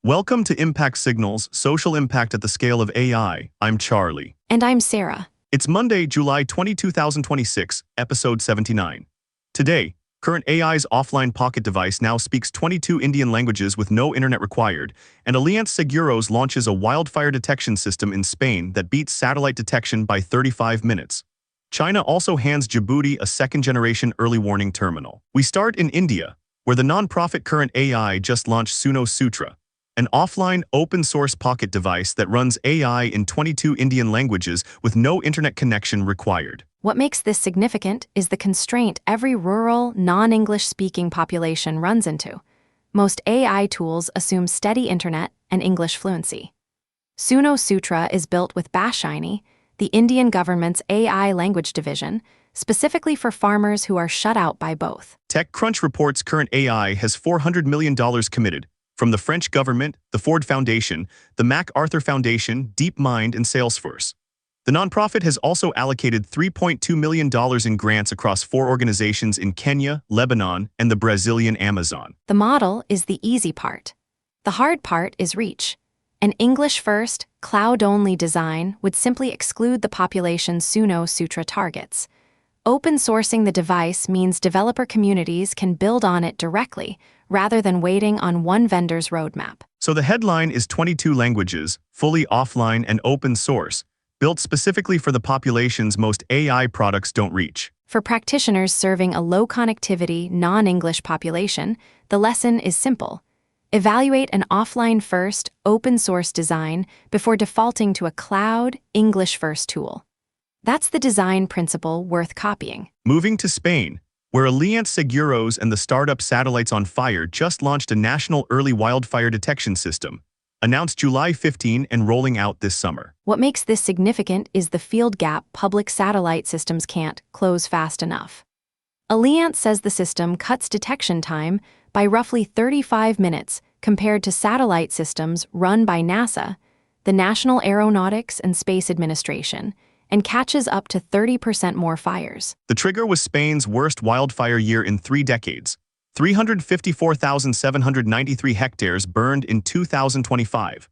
Welcome to Impact Signals, Social Impact at the Scale of AI. I'm Charlie. And I'm Sarah. It's Monday, July 20, 2026, episode 79. Today, current AI's offline pocket device now speaks 22 Indian languages with no internet required, and Allianz Seguros launches a wildfire detection system in Spain that beats satellite detection by 35 minutes. China also hands Djibouti a second-generation early warning terminal. We start in India, where the non-profit Current AI just launched Suno Sutra, an offline, open-source pocket device that runs AI in 22 Indian languages with no internet connection required. What makes this significant is the constraint every rural, non-English speaking population runs into. Most AI tools assume steady internet and English fluency. Suno Sutra is built with Bashini, the Indian government's AI language division, specifically for farmers who are shut out by both. TechCrunch reports Current AI has $400 million committed from the French government, the Ford Foundation, the MacArthur Foundation, DeepMind, and Salesforce. The nonprofit has also allocated $3.2 million in grants across 4 organizations in Kenya, Lebanon, and the Brazilian Amazon. The model is the easy part. The hard part is reach. An English-first, cloud-only design would simply exclude the population Suno Sutra targets. Open sourcing the device means developer communities can build on it directly, rather than waiting on one vendor's roadmap. So the headline is 22 languages, fully offline and open source, built specifically for the populations most AI products don't reach. For practitioners serving a low-connectivity, non-English population, the lesson is simple. Evaluate an offline-first, open-source design before defaulting to a cloud, English-first tool. That's the design principle worth copying. Moving to Spain, where Allianz Seguros and the startup Satellites on Fire just launched a national early wildfire detection system, announced July 15 and rolling out this summer. What makes this significant is the field gap public satellite systems can't close fast enough. Allianz says the system cuts detection time by roughly 35 minutes compared to satellite systems run by NASA, the National Aeronautics and Space Administration, and catches up to 30% more fires. The trigger was Spain's worst wildfire year in 3 decades. 354,793 hectares burned in 2025.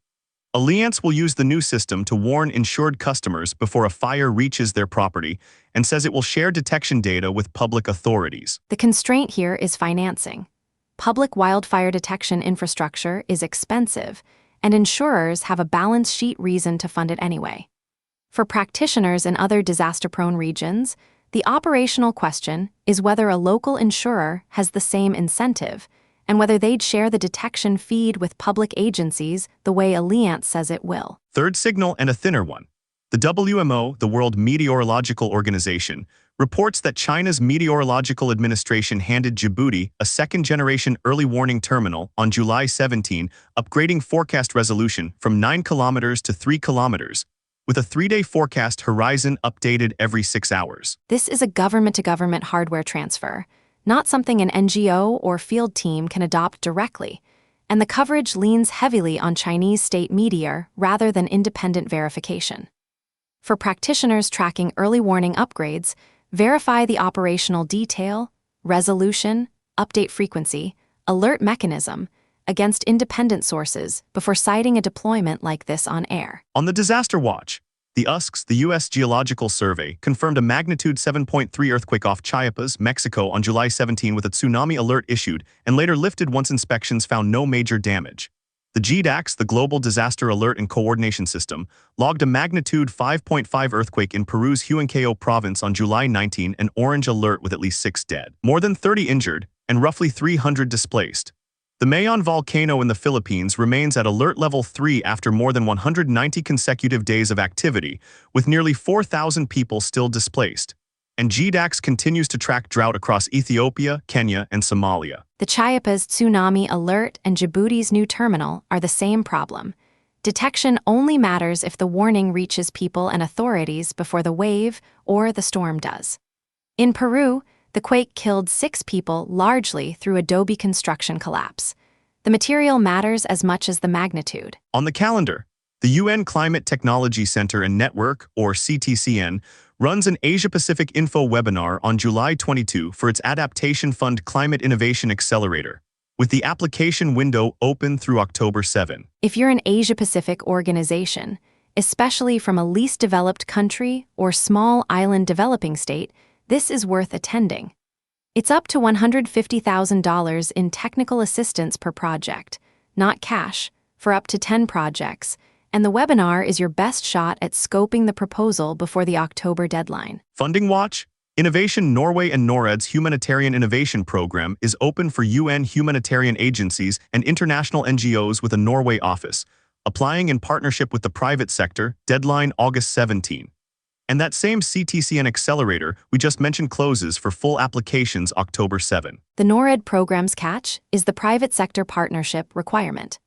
Allianz will use the new system to warn insured customers before a fire reaches their property and says it will share detection data with public authorities. The constraint here is financing. Public wildfire detection infrastructure is expensive, and insurers have a balance sheet reason to fund it anyway. For practitioners in other disaster-prone regions, the operational question is whether a local insurer has the same incentive and whether they'd share the detection feed with public agencies the way Allianz says it will. Third signal and a thinner one. The WMO, the World Meteorological Organization, reports that China's Meteorological Administration handed Djibouti a second-generation early warning terminal on July 17, upgrading forecast resolution from 9 kilometers to 3 kilometers, with a 3-day forecast horizon updated every 6 hours. This is a government-to-government hardware transfer, not something an NGO or field team can adopt directly, and the coverage leans heavily on Chinese state media rather than independent verification. For practitioners tracking early warning upgrades, verify the operational detail, resolution, update frequency, alert mechanism, against independent sources before citing a deployment like this on air. On the disaster watch, the USGS, the U.S. Geological Survey, confirmed a magnitude 7.3 earthquake off Chiapas, Mexico on July 17 with a tsunami alert issued and later lifted once inspections found no major damage. The GDAX, the Global Disaster Alert and Coordination System, logged a magnitude 5.5 earthquake in Peru's Huancayo province on July 19, an orange alert with at least 6 dead, more than 30 injured, and roughly 300 displaced. The Mayon volcano in the Philippines remains at alert level 3 after more than 190 consecutive days of activity, with nearly 4,000 people still displaced. And GDAX continues to track drought across Ethiopia, Kenya, and Somalia. The Chiapas tsunami alert and Djibouti's new terminal are the same problem. Detection only matters if the warning reaches people and authorities before the wave or the storm does. In Peru, the quake killed 6 people largely through adobe construction collapse. The material matters as much as the magnitude. On the calendar, the UN Climate Technology Center and Network, or CTCN, runs an Asia-Pacific info webinar on July 22 for its Adaptation Fund Climate Innovation Accelerator, with the application window open through October 7. If you're an Asia-Pacific organization, especially from a least developed country or small island developing state, this is worth attending. It's up to $150,000 in technical assistance per project, not cash, for up to 10 projects, and the webinar is your best shot at scoping the proposal before the October deadline. Funding Watch? Innovation Norway and NORAD's Humanitarian Innovation Program is open for UN humanitarian agencies and international NGOs with a Norway office, applying in partnership with the private sector, deadline August 17. And that same CTCN accelerator we just mentioned closes for full applications October 7. The NORAD program's catch is the private sector partnership requirement.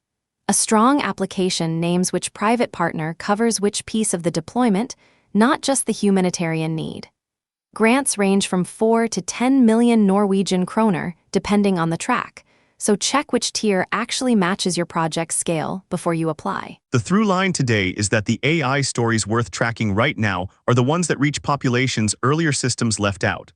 A strong application names which private partner covers which piece of the deployment, not just the humanitarian need. Grants range from 4 to 10 million Norwegian kroner, depending on the track, so check which tier actually matches your project's scale before you apply. The through line today is that the AI stories worth tracking right now are the ones that reach populations earlier systems left out.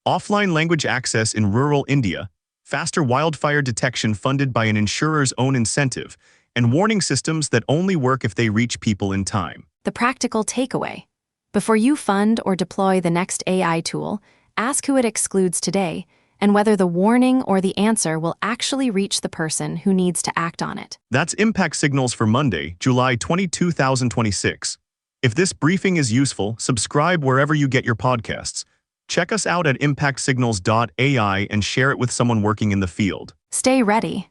Offline language access in rural India, faster wildfire detection funded by an insurer's own incentive, and warning systems that only work if they reach people in time. The practical takeaway. Before you fund or deploy the next AI tool, ask who it excludes today and whether the warning or the answer will actually reach the person who needs to act on it. That's Impact Signals for Monday, July 22, 2026. If this briefing is useful, subscribe wherever you get your podcasts. Check us out at impactsignals.ai and share it with someone working in the field. Stay ready.